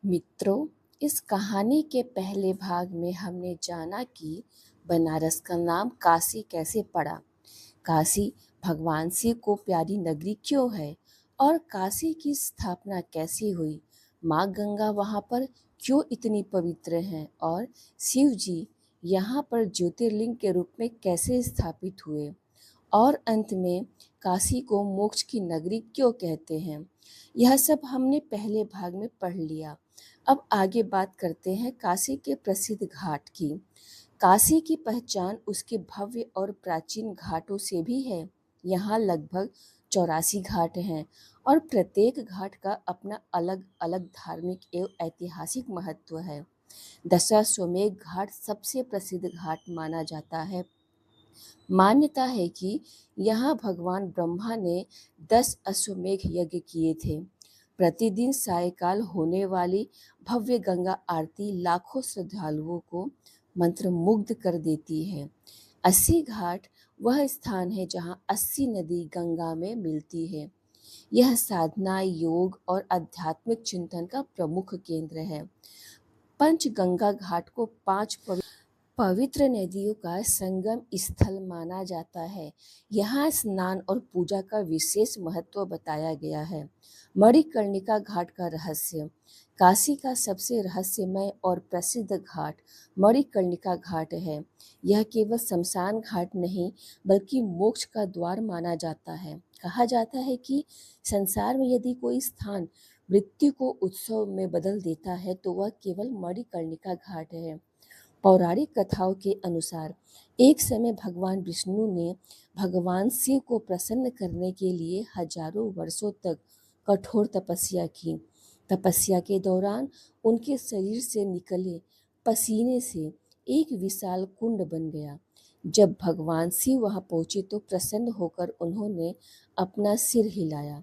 मित्रों, इस कहानी के पहले भाग में हमने जाना कि बनारस का नाम काशी कैसे पड़ा, काशी भगवान शिव को प्यारी नगरी क्यों है और काशी की स्थापना कैसे हुई, माँ गंगा वहाँ पर क्यों इतनी पवित्र हैं और शिव जी यहाँ पर ज्योतिर्लिंग के रूप में कैसे स्थापित हुए और अंत में काशी को मोक्ष की नगरी क्यों कहते हैं। यह सब हमने पहले भाग में पढ़ लिया। अब आगे बात करते हैं काशी के प्रसिद्ध घाट की। काशी की पहचान उसके भव्य और प्राचीन घाटों से भी है। यहाँ लगभग 84 घाट हैं और प्रत्येक घाट का अपना अलग अलग धार्मिक एवं ऐतिहासिक महत्व है। दशाश्वमेध घाट सबसे प्रसिद्ध घाट माना जाता है। मान्यता है कि यहाँ भगवान ब्रह्मा ने 10 अश्वमेध यज्ञ किए थे। प्रतिदिन सायकाल होने वाली भव्य गंगा आरती लाखों श्रद्धालुओं को मंत्रमुग्ध कर देती है। 80 घाट वह स्थान है जहाँ 80 नदी गंगा में मिलती है। यह साधना, योग और आध्यात्मिक चिंतन का प्रमुख केंद्र है। पंचगंगा घाट को 5 पवित्र नदियों का संगम स्थल माना जाता है। यहाँ स्नान और पूजा का विशेष महत्व बताया गया है। मणिकर्णिका घाट का रहस्य। काशी का सबसे रहस्यमय और प्रसिद्ध घाट मणिकर्णिका घाट है। यह केवल शमशान घाट नहीं बल्कि मोक्ष का द्वार माना जाता है। कहा जाता है कि संसार में यदि कोई स्थान मृत्यु को उत्सव में बदल देता है तो वह केवल मणिकर्णिका घाट है। पौराणिक कथाओं के अनुसार एक समय भगवान विष्णु ने भगवान शिव को प्रसन्न करने के लिए हजारों वर्षों तक कठोर तपस्या की। तपस्या के दौरान उनके शरीर से निकले पसीने से एक विशाल कुंड बन गया। जब भगवान शिव वहां पहुंचे तो प्रसन्न होकर उन्होंने अपना सिर हिलाया।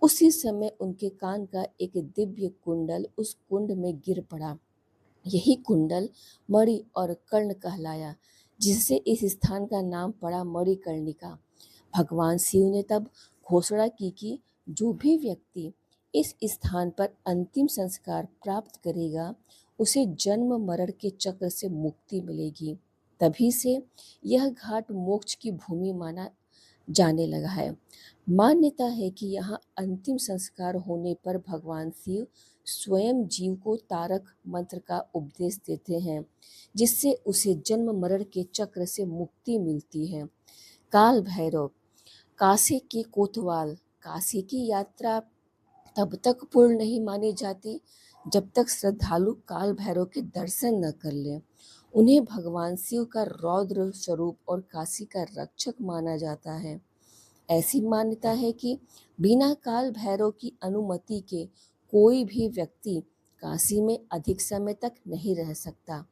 उसी समय उनके कान का एक दिव्य कुंडल उस कुंड में गिर पड़ा। यही कुंडल मणि और कर्ण कहलाया, जिससे इस स्थान का नाम पड़ा मणिकर्णिका। भगवान शिव ने तब घोषणा की कि जो भी व्यक्ति इस स्थान पर अंतिम संस्कार प्राप्त करेगा उसे जन्म मरण के चक्र से मुक्ति मिलेगी। तभी से यह घाट मोक्ष की भूमि माना जाने लगा है। मान्यता है कि यहाँ अंतिम संस्कार होने पर भगवान शिव स्वयं जीव को तारक मंत्र का उपदेश देते हैं, जिससे उसे जन्म मरण के चक्र से मुक्ति मिलती है। काल भैरव। काशी के कोतवाल। काशी की यात्रा तब तक पूर्ण नहीं मानी जाती जब तक श्रद्धालु काल भैरव के दर्शन न कर लें। उन्हें भगवान शिव का रौद्र स्वरूप और काशी का रक्षक माना जाता है। ऐसी मान्यता है कि बिना काल भैरव की अनुमति के कोई भी व्यक्ति काशी में अधिक समय तक नहीं रह सकता।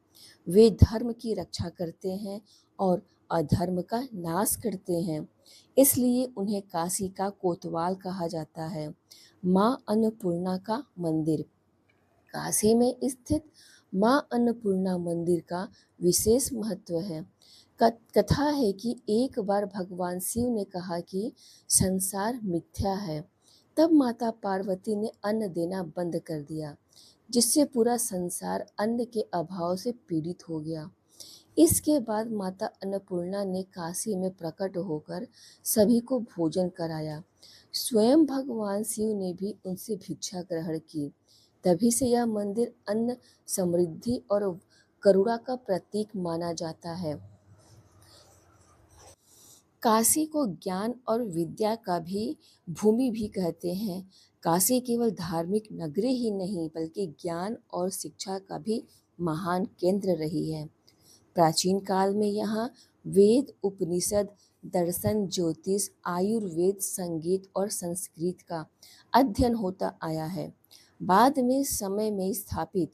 वे धर्म की रक्षा करते हैं और अधर्म का नाश करते हैं, इसलिए उन्हें काशी का कोतवाल कहा जाता है। माँ अन्नपूर्णा का मंदिर। काशी में स्थित माँ अन्नपूर्णा मंदिर का विशेष महत्व है। कथा है कि एक बार भगवान शिव ने कहा कि संसार मिथ्या है। तब माता पार्वती ने अन्न देना बंद कर दिया, जिससे पूरा संसार अन्न के अभाव से पीड़ित हो गया। इसके बाद माता अन्नपूर्णा ने काशी में प्रकट होकर सभी को भोजन कराया। स्वयं भगवान शिव ने भी उनसे भिक्षा ग्रहण की। तभी से यह मंदिर अन्न, समृद्धि और करुणा का प्रतीक माना जाता है। काशी को ज्ञान और विद्या का भी भूमि भी कहते हैं। काशी केवल धार्मिक नगरी ही नहीं बल्कि ज्ञान और शिक्षा का भी महान केंद्र रही है। प्राचीन काल में यहाँ वेद, उपनिषद, दर्शन, ज्योतिष, आयुर्वेद, संगीत और संस्कृत का अध्ययन होता आया है। बाद में समय में स्थापित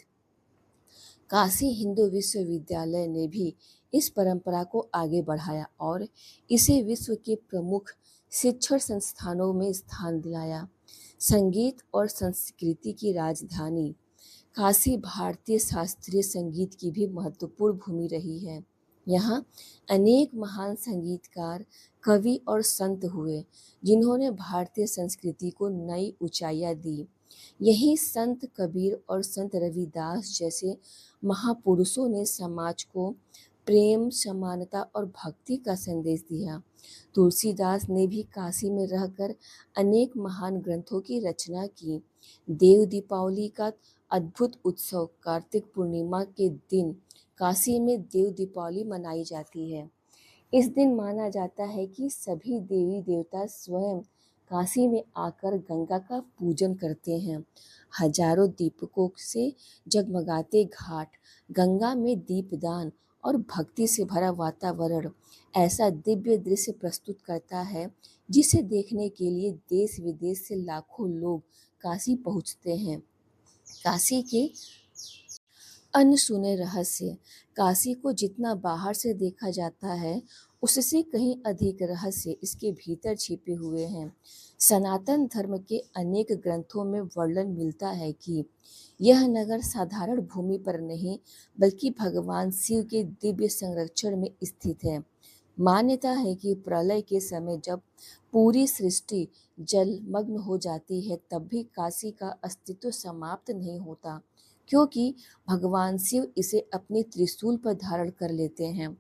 काशी हिंदू विश्वविद्यालय ने भी इस परंपरा को आगे बढ़ाया और इसे विश्व के प्रमुख शिक्षण संस्थानों में स्थान दिलाया। संगीत और संस्कृति की राजधानी काशी भारतीय शास्त्रीय संगीत की भी महत्वपूर्ण भूमि रही है। यहाँ अनेक महान संगीतकार, कवि और संत हुए जिन्होंने भारतीय संस्कृति को नई ऊंचाइयां दी। यही संत कबीर और संत रविदास जैसे महापुरुषों ने समाज को प्रेम, समानता और भक्ति का संदेश दिया। तुलसीदास ने भी काशी में रहकर अनेक महान ग्रंथों की रचना की। देव दीपावली का अद्भुत उत्सव कार्तिक पूर्णिमा के दिन काशी में देव दीपावली मनाई जाती है। इस दिन माना जाता है कि सभी देवी देवता स्वयं काशी में आकर गंगा का पूजन करते हैं। हजारों दीपकों से जगमगाते घाट, गंगा में दीपदान और भक्ति से भरा वातावरण ऐसा दिव्य दृश्य प्रस्तुत करता है जिसे देखने के लिए देश विदेश से लाखों लोग काशी पहुंचते हैं। काशी के अनसुने रहस्य। काशी को जितना बाहर से देखा जाता है उससे कहीं अधिक रहस्य इसके भीतर छिपे हुए हैं। सनातन धर्म के अनेक ग्रंथों में वर्णन मिलता है कि यह नगर साधारण भूमि पर नहीं बल्कि भगवान शिव के दिव्य संरक्षण में स्थित है। मान्यता है कि प्रलय के समय जब पूरी सृष्टि जलमग्न हो जाती है तब भी काशी का अस्तित्व समाप्त नहीं होता, क्योंकि भगवान शिव इसे अपने त्रिशूल पर धारण कर लेते हैं।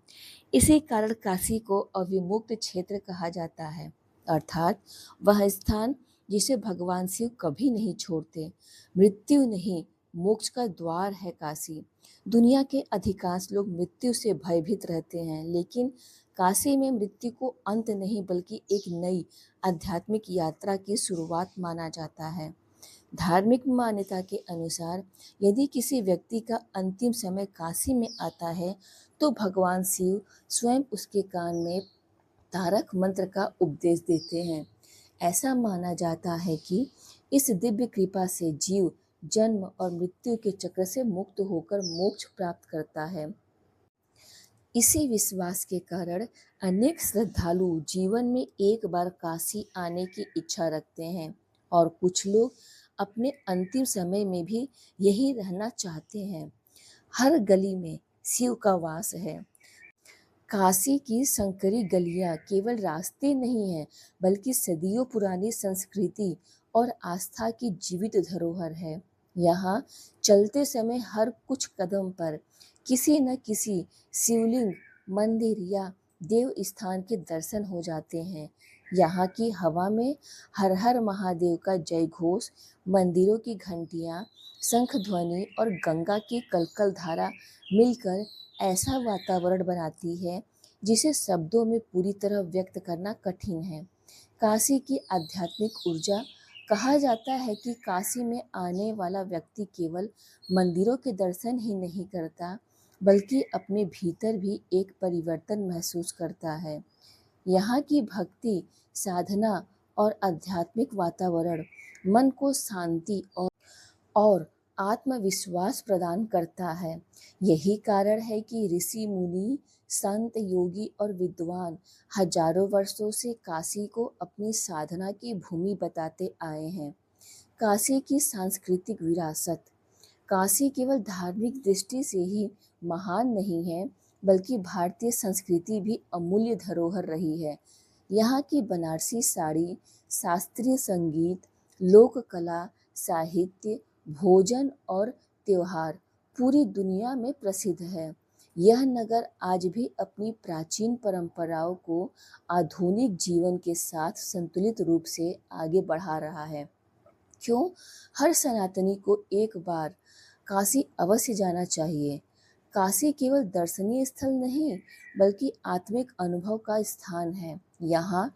इसी कारण काशी को अविमुक्त क्षेत्र कहा जाता है, अर्थात वह स्थान जिसे भगवान शिव कभी नहीं छोड़ते। मृत्यु नहीं, मोक्ष का द्वार है काशी। दुनिया के अधिकांश लोग मृत्यु से भयभीत रहते हैं, लेकिन काशी में मृत्यु को अंत नहीं बल्कि एक नई आध्यात्मिक यात्रा की शुरुआत माना जाता है। धार्मिक मान्यता के अनुसार यदि किसी व्यक्ति का अंतिम समय काशी में आता है तो भगवान शिव स्वयं उसके कान में तारक मंत्र का उपदेश देते हैं। ऐसा माना जाता है कि इस दिव्य कृपा से जीव जन्म और मृत्यु के चक्र से मुक्त होकर मोक्ष प्राप्त करता है। इसी विश्वास के कारण अनेक श्रद्धालु जीवन में एक बार काशी आने की इच्छा रखते हैं और कुछ लोग अपने अंतिम समय में भी यही रहना चाहते हैं। हर गली में शिव का वास है। काशी की संकरी गलियां केवल रास्ते नहीं हैं बल्कि सदियों पुरानी संस्कृति और आस्था की जीवित धरोहर है। यहाँ चलते समय हर कुछ कदम पर किसी न किसी शिवलिंग, मंदिर या देव स्थान के दर्शन हो जाते हैं। यहाँ की हवा में हर हर महादेव का जय घोष, मंदिरों की घंटियाँ, शंख ध्वनि और गंगा की कलकल धारा मिलकर ऐसा वातावरण बनाती है जिसे शब्दों में पूरी तरह व्यक्त करना कठिन है। काशी की आध्यात्मिक ऊर्जा। कहा जाता है कि काशी में आने वाला व्यक्ति केवल मंदिरों के दर्शन ही नहीं करता बल्कि अपने भीतर भी एक परिवर्तन महसूस करता है। यहाँ की भक्ति, साधना और आध्यात्मिक वातावरण मन को शांति और आत्मविश्वास प्रदान करता है। यही कारण है कि ऋषि मुनि, संत, योगी और विद्वान हजारों वर्षों से काशी को अपनी साधना की भूमि बताते आए हैं। काशी की सांस्कृतिक विरासत। काशी केवल धार्मिक दृष्टि से ही महान नहीं है बल्कि भारतीय संस्कृति भी अमूल्य धरोहर रही है। यहाँ की बनारसी साड़ी, शास्त्रीय संगीत, लोक कला, साहित्य, भोजन और त्योहार पूरी दुनिया में प्रसिद्ध है। यह नगर आज भी अपनी प्राचीन परंपराओं को आधुनिक जीवन के साथ संतुलित रूप से आगे बढ़ा रहा है। क्यों हर सनातनी को एक बार काशी अवश्य जाना चाहिए। काशी केवल दर्शनीय स्थल नहीं बल्कि आत्मिक अनुभव का स्थान है। यहाँ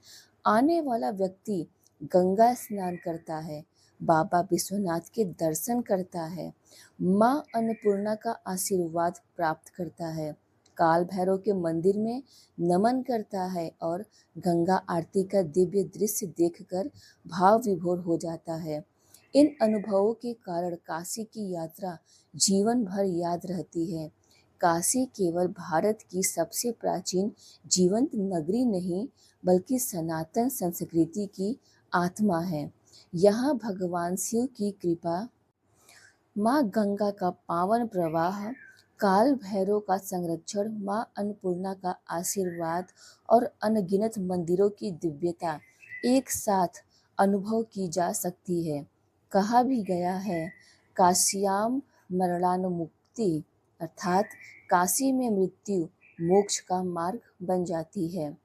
आने वाला व्यक्ति गंगा स्नान करता है, बाबा विश्वनाथ के दर्शन करता है, माँ अन्नपूर्णा का आशीर्वाद प्राप्त करता है, काल भैरव के मंदिर में नमन करता है और गंगा आरती का दिव्य दृश्य देखकर भाव विभोर हो जाता है। इन अनुभवों के कारण काशी की यात्रा जीवन भर याद रहती है। काशी केवल भारत की सबसे प्राचीन जीवंत नगरी नहीं बल्कि सनातन संस्कृति की आत्मा है। यहाँ भगवान शिव की कृपा, माँ गंगा का पावन प्रवाह, काल भैरव का संरक्षण, माँ अन्नपूर्णा का आशीर्वाद और अनगिनत मंदिरों की दिव्यता एक साथ अनुभव की जा सकती है। कहा भी गया है काश्याम मरणानुमुक्ति, अर्थात काशी में मृत्यु मोक्ष का मार्ग बन जाती है।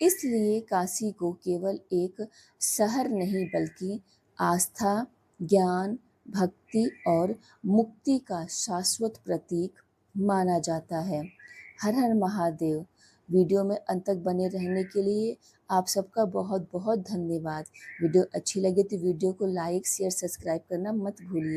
इसलिए काशी को केवल एक शहर नहीं बल्कि आस्था, ज्ञान, भक्ति और मुक्ति का शाश्वत प्रतीक माना जाता है। हर हर महादेव। वीडियो में अंत तक बने रहने के लिए आप सबका बहुत बहुत धन्यवाद। वीडियो अच्छी लगे तो वीडियो को लाइक, शेयर, सब्सक्राइब करना मत भूलिए।